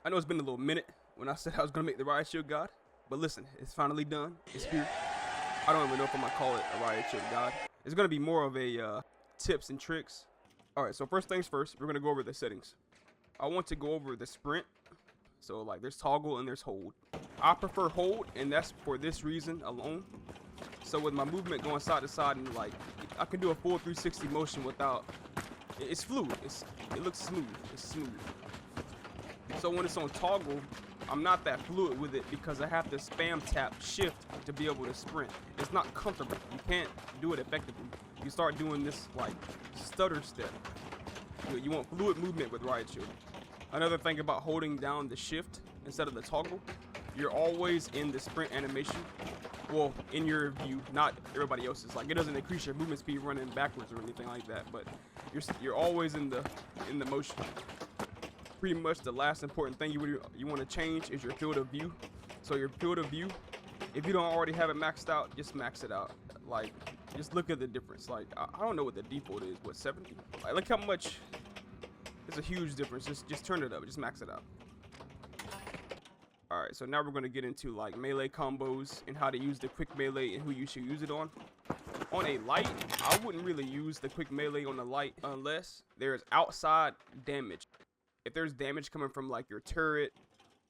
I know it's been a little minute when I said I was gonna make the Riot Shield God, but listen, it's finally done. It's here. I don't even know if I'm gonna call it a Riot Shield God. It's gonna be more of a tips and tricks. All right, so first things first, we're gonna go over the settings. I want to go over the sprint. So like there's toggle and there's hold. I prefer hold, and that's for this reason alone. So with my movement going side to side, and like I can do a full 360 motion without, it's fluid. It looks smooth. It's smooth. So when it's on toggle, I'm not that fluid with it because I have to spam tap shift to be able to sprint. It's not comfortable. You can't do it effectively. You start doing this like stutter step. You want fluid movement with Riot Shield. Another thing about holding down the shift instead of the toggle, you're always in the sprint animation. Well, in your view, not everybody else's. Like it doesn't increase your movement speed running backwards or anything like that, but you're always in the motion. Pretty much the last important thing you want to change is your field of view. So your field of view, if you don't already have it maxed out, just max it out. Like just look at the difference. Like I don't know what the default is, what, 70? Like look how much. It's a huge difference. Just turn it up. Just max it out. All right, so now we're gonna get into like melee combos and how to use the quick melee and who you should use it on. On a light, I wouldn't really use the quick melee on the light unless there's outside damage. If there's damage coming from like your turret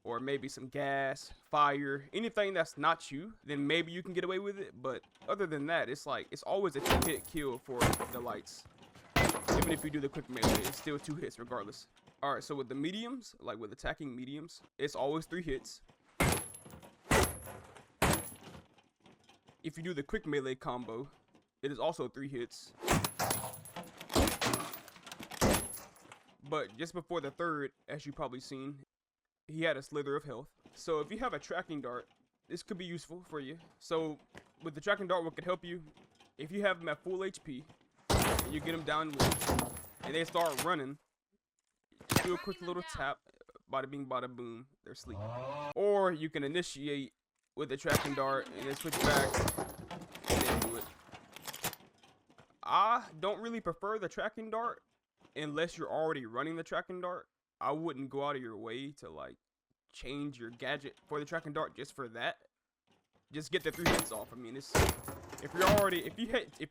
or maybe some gas, fire, anything that's not you, then maybe you can get away with it. But other than that, it's like it's always a 2-hit kill for the lights. Even if you do the quick melee, it's still 2 hits regardless. All right, so with the mediums, like with attacking mediums, it's always 3 hits. If you do the quick melee combo, it is also 3 hits. But just before the third, as you probably seen, he had a slither of health. So if you have a tracking dart, this could be useful for you. So with the tracking dart, what could help you, if you have them at full HP, and you get them down low, and they start running, do a quick little tap, bada bing bada boom, they're sleeping. Or you can initiate with the tracking dart and then switch back and then do it. I don't really prefer the tracking dart unless you're already running the tracking dart. I wouldn't go out of your way to like change your gadget for the tracking dart just for that. Just get the 3 hits off. I mean, it's if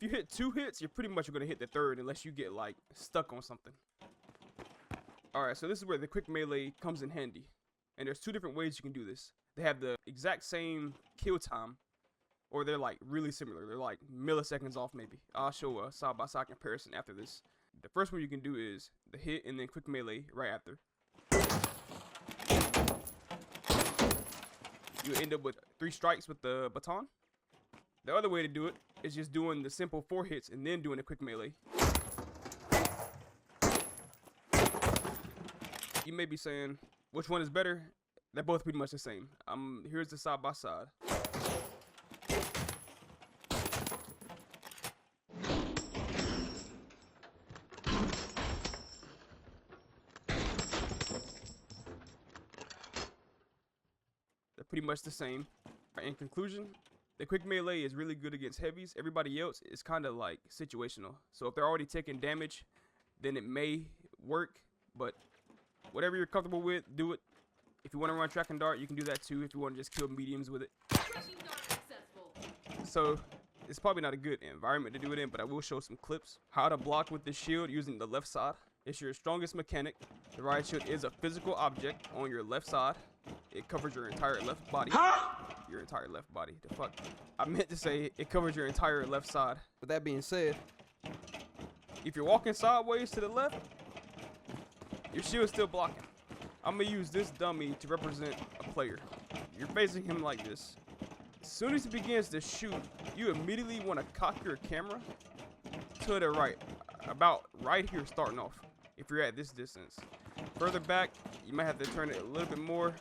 you hit 2 hits, you're pretty much gonna hit the third unless you get like stuck on something. All right, so this is where the quick melee comes in handy, and there's 2 different ways you can do this. They have the exact same kill time, or they're like really similar. They're like milliseconds off maybe. I'll show a side-by-side comparison after this. The first one you can do is the hit and then quick melee right after. You end up with 3 strikes with the baton. The other way to do it is just doing the simple 4 hits and then doing a quick melee. You may be saying, which one is better? They're both pretty much the same. Here's the side by side. They're pretty much the same. In conclusion, the quick melee is really good against heavies. Everybody else is kind of like situational. So if they're already taking damage, then it may work, but whatever you're comfortable with, do it. If you want to run track and dart, you can do that too if you want to just kill mediums with it. So it's probably not a good environment to do it in, but I will show some clips. How to block with the shield using the left side. It's your strongest mechanic. The Riot Shield is a physical object on your left side. It covers your entire left body. Your entire left body. The fuck? I meant to say it covers your entire left side. With that being said, if you're walking sideways to the left, your shield's still blocking. I'm gonna use this dummy to represent a player. You're facing him like this. As soon as he begins to shoot, you immediately want to cock your camera to the right. About right here starting off, if you're at this distance. Further back, you might have to turn it a little bit more.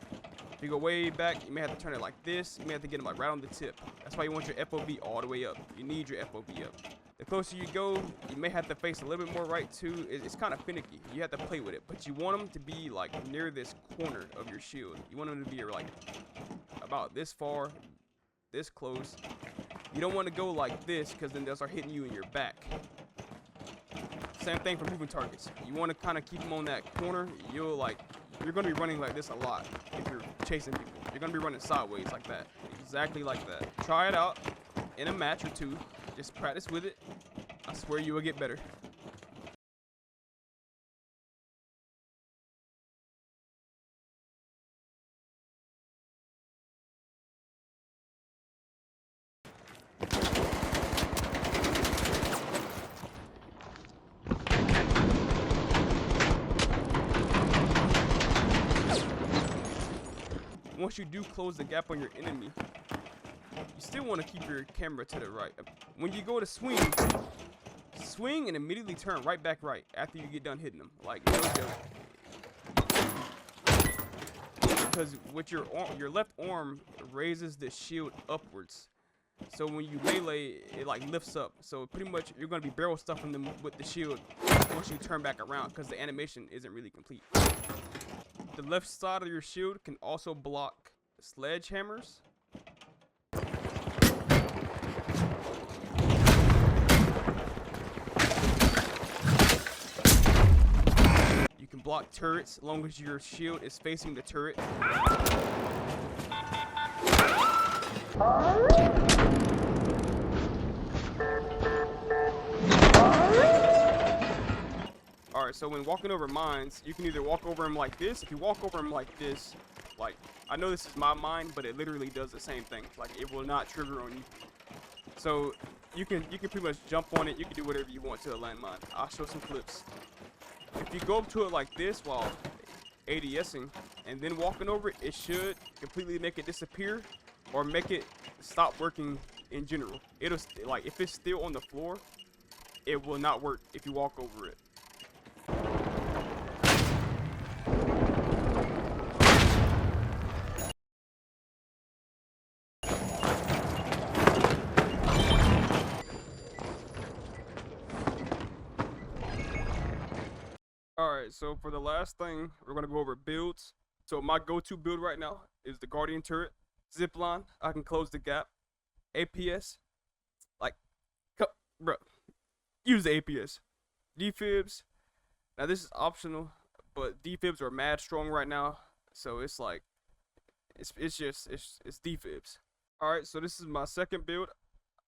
If you go way back, you may have to turn it like this. You may have to get him like right on the tip. That's why you want your FOV all the way up. You need your FOV up. The closer you go, you may have to face a little bit more right too. It's kind of finicky. You have to play with it, but you want them to be like near this corner of your shield. You want them to be like about this far, this close. You don't want to go like this because then they'll start hitting you in your back. Same thing for moving targets. You want to kind of keep them on that corner. You'll you're gonna be running like this a lot if you're chasing people. You're gonna be running sideways like that, exactly like that. Try it out in a match or two. Just practice with it. I swear you will get better. Once you do close the gap on your enemy, you still want to keep your camera to the right. When you go to swing and immediately turn right back right after you get done hitting them. Like, no joke. Because with your left arm raises the shield upwards. So when you melee, it like lifts up. So pretty much you're going to be barrel stuffing them with the shield once you turn back around, because the animation isn't really complete. The left side of your shield can also block sledgehammers. You can block turrets as long as your shield is facing the turret. Alright, so when walking over mines, you can either walk over them like this. If you walk over them like this, like, I know this is my mine, but it literally does the same thing. Like, it will not trigger on you. So you can pretty much jump on it. You can do whatever you want to a landmine. I'll show some clips. If you go up to it like this while ADSing and then walking over it, it should completely make it disappear or make it stop working in general. It'll, like, if it's still on the floor, it will not work if you walk over it. Alright, so for the last thing, we're going to go over builds. So my go-to build right now is the Guardian turret. Zipline, I can close the gap. APS, like, bro, use the APS. Defibs, now this is optional, but defibs are mad strong right now. So it's like, it's defibs. Alright, so this is my second build.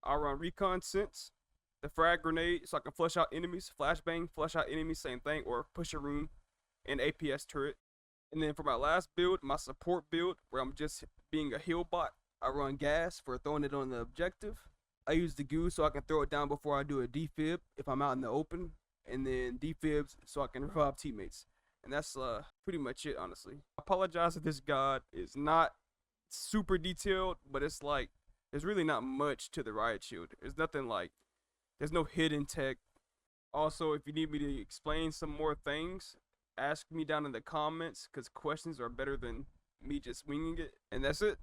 I run Recon Sense. The frag grenade, so I can flush out enemies. Flashbang, flush out enemies, same thing. Or push a room, and APS turret. And then for my last build, my support build, where I'm just being a heal bot, I run gas for throwing it on the objective. I use the goo so I can throw it down before I do a defib if I'm out in the open. And then defibs so I can revive teammates. And that's pretty much it, honestly. I apologize if this guide is not super detailed, but it's like, there's really not much to the Riot Shield. There's nothing like, there's no hidden tech. Also, if you need me to explain some more things, ask me down in the comments, because questions are better than me just winging it. And that's it.